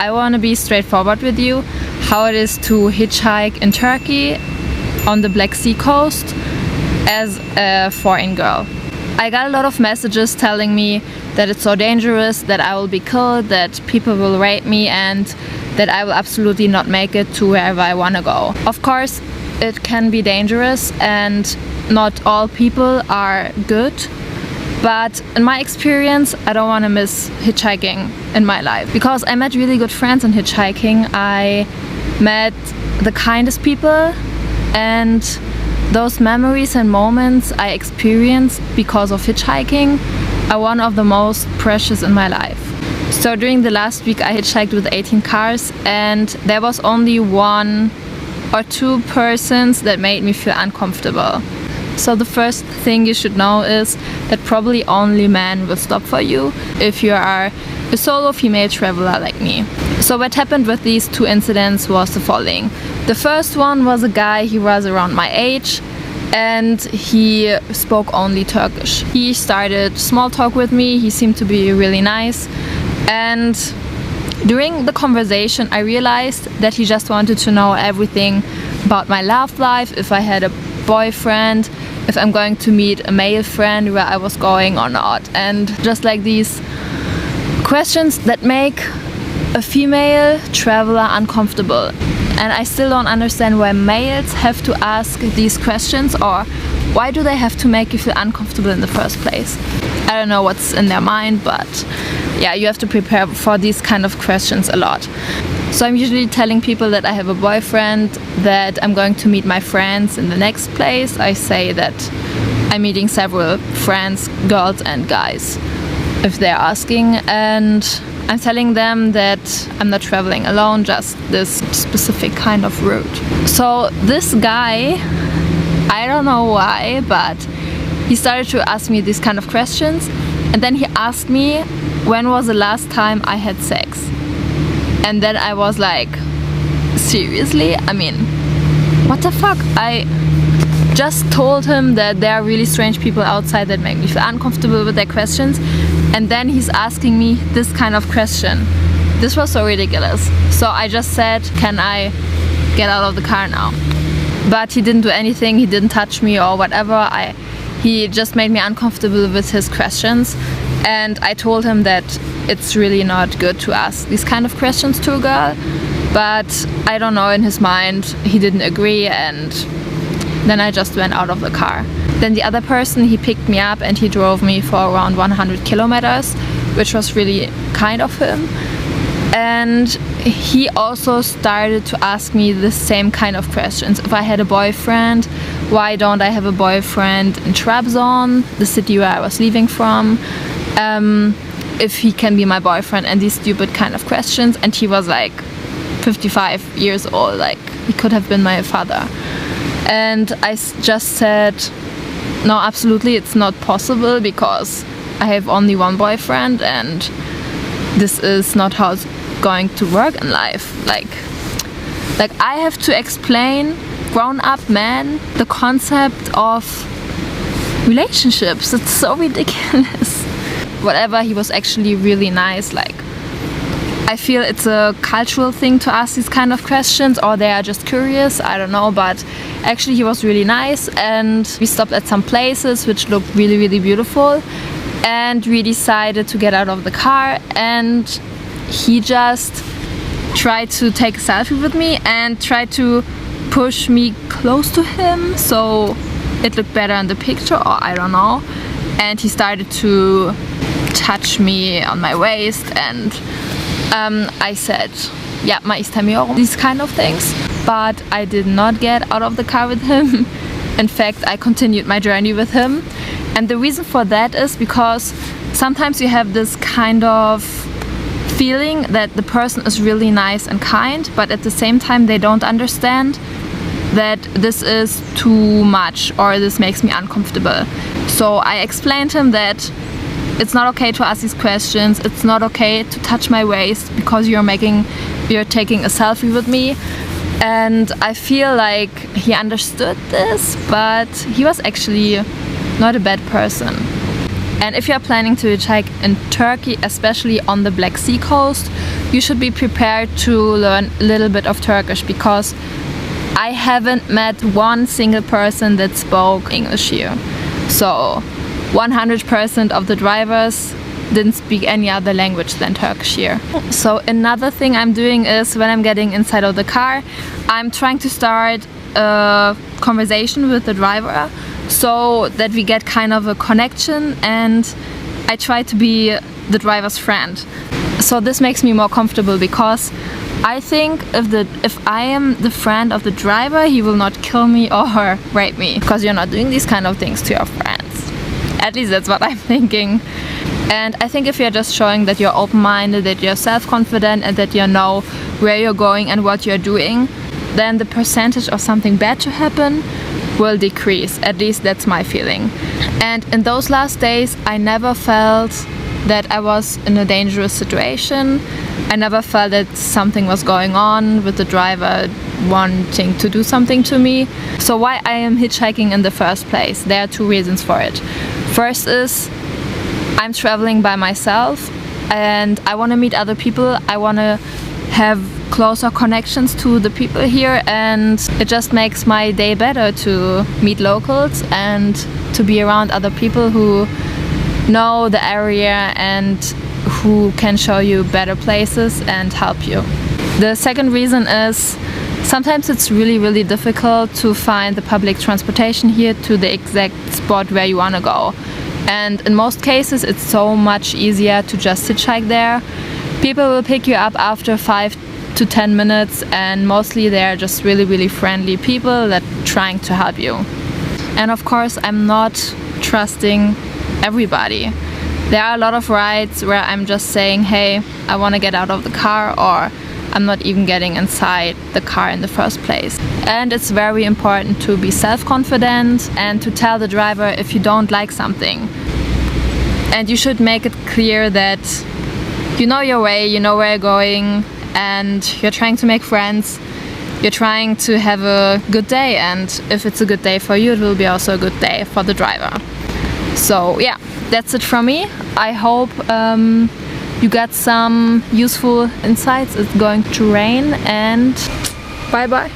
I want to be straightforward with you how it is to hitchhike in Turkey on the Black Sea coast as a foreign girl. I got a lot of messages telling me that it's so dangerous, that I will be killed, that people will rape me, and that I will absolutely not make it to wherever I want to go. Of course, it can be dangerous and not all people are good, but in my experience, I don't want to miss hitchhiking in my life. Because I met really good friends in hitchhiking. I met the kindest people, and those memories and moments I experienced because of hitchhiking are one of the most precious in my life. So during the last week I hitchhiked with 18 cars, and there was only 1 or 2 persons that made me feel uncomfortable. So the first thing you should know is that probably only men will stop for you if you are a solo female traveler like me. So what happened with these 2 incidents was the following. The first one was a guy, he was around my age and he spoke only Turkish. He started small talk with me, he seemed to be really nice, and during the conversation I realized that he just wanted to know everything about my love life, if I had a boyfriend, if I'm going to meet a male friend, where I was going or not, and just like these questions that make a female traveler uncomfortable. And I still don't understand why males have to ask these questions, or why do they have to make you feel uncomfortable in the first place. I don't know what's in their mind, but yeah, you have to prepare for these kind of questions a lot. So I'm usually telling people that I have a boyfriend, that I'm going to meet my friends in the next place. I say that I'm meeting several friends, girls and guys, if they're asking, and I'm telling them that I'm not traveling alone, just this specific kind of route. So this guy, I don't know why, but he started to ask me these kind of questions, and then he asked me when was the last time I had sex. And then I was like, seriously? I mean, what the fuck? I just told him that there are really strange people outside that make me feel uncomfortable with their questions, and then he's asking me this kind of question. This was so ridiculous. So I just said, can I get out of the car now? But he didn't do anything, he didn't touch me or whatever. He just made me uncomfortable with his questions, and I told him that it's really not good to ask these kind of questions to a girl, but I don't know, in his mind he didn't agree, and then I just went out of the car. Then the other person, he picked me up and he drove me for around 100 kilometers, which was really kind of him. And he also started to ask me the same kind of questions. If I had a boyfriend, why don't I have a boyfriend in Trabzon, the city where I was leaving from? If he can be my boyfriend, and these stupid kind of questions. And he was like 55 years old, like he could have been my father. And I just said, no, absolutely it's not possible, because I have only one boyfriend and this is not how it's going to work in life. Like I have to explain grown-up men the concept of relationships. It's so ridiculous. Whatever, he was actually really nice. Like, I feel it's a cultural thing to ask these kind of questions, or they are just curious, I don't know, but actually he was really nice, and we stopped at some places which looked really, really beautiful, and we decided to get out of the car, and he just tried to take a selfie with me and tried to push me close to him so it looked better in the picture, or I don't know. And he started to touch me on my waist, and I said, ja, maestra mio, these kind of things. But I did not get out of the car with him. In fact, I continued my journey with him. And the reason for that is because sometimes you have this kind of feeling that the person is really nice and kind, but at the same time they don't understand that this is too much, or this makes me uncomfortable. So I explained him that it's not okay to ask these questions, it's not okay to touch my waist because you're taking a selfie with me. And I feel like he understood this, but he was actually not a bad person. And if you're planning to hitchhike in Turkey, especially on the Black Sea coast, you should be prepared to learn a little bit of Turkish, because I haven't met one single person that spoke English here. So 100% of the drivers didn't speak any other language than Turkish here. So another thing I'm doing is, when I'm getting inside of the car, I'm trying to start a conversation with the driver so that we get kind of a connection, and I try to be the driver's friend. So this makes me more comfortable, because I think if I am the friend of the driver, he will not kill me or rape me, because you're not doing these kind of things to your friends. At least that's what I'm thinking. And I think if you're just showing that you're open-minded, that you're self-confident, and that you know where you're going and what you're doing, then the percentage of something bad to happen will decrease. At least that's my feeling. And in those last days, I never felt that I was in a dangerous situation. I never felt that something was going on with the driver wanting to do something to me. So why I am hitchhiking in the first place? There are two reasons for it. First is, I'm traveling by myself and I want to meet other people. I want to have closer connections to the people here, and it just makes my day better to meet locals and to be around other people who know the area and who can show you better places and help you. The second reason is, sometimes it's really difficult to find the public transportation here to the exact spot where you want to go. And in most cases it's so much easier to just hitchhike there. People will pick you up after 5 to 10 minutes, and mostly they're just really friendly people that are trying to help you. And of course, I'm not trusting everybody. There are a lot of rides where I'm just saying, hey, I want to get out of the car, or I'm not even getting inside the car in the first place. And it's very important to be self-confident and to tell the driver if you don't like something. And you should make it clear that you know your way, you know where you're going, and you're trying to make friends. You're trying to have a good day, and if it's a good day for you, it will be also a good day for the driver. So yeah, that's it from me. I hope you got some useful insights. It's going to rain, and bye bye.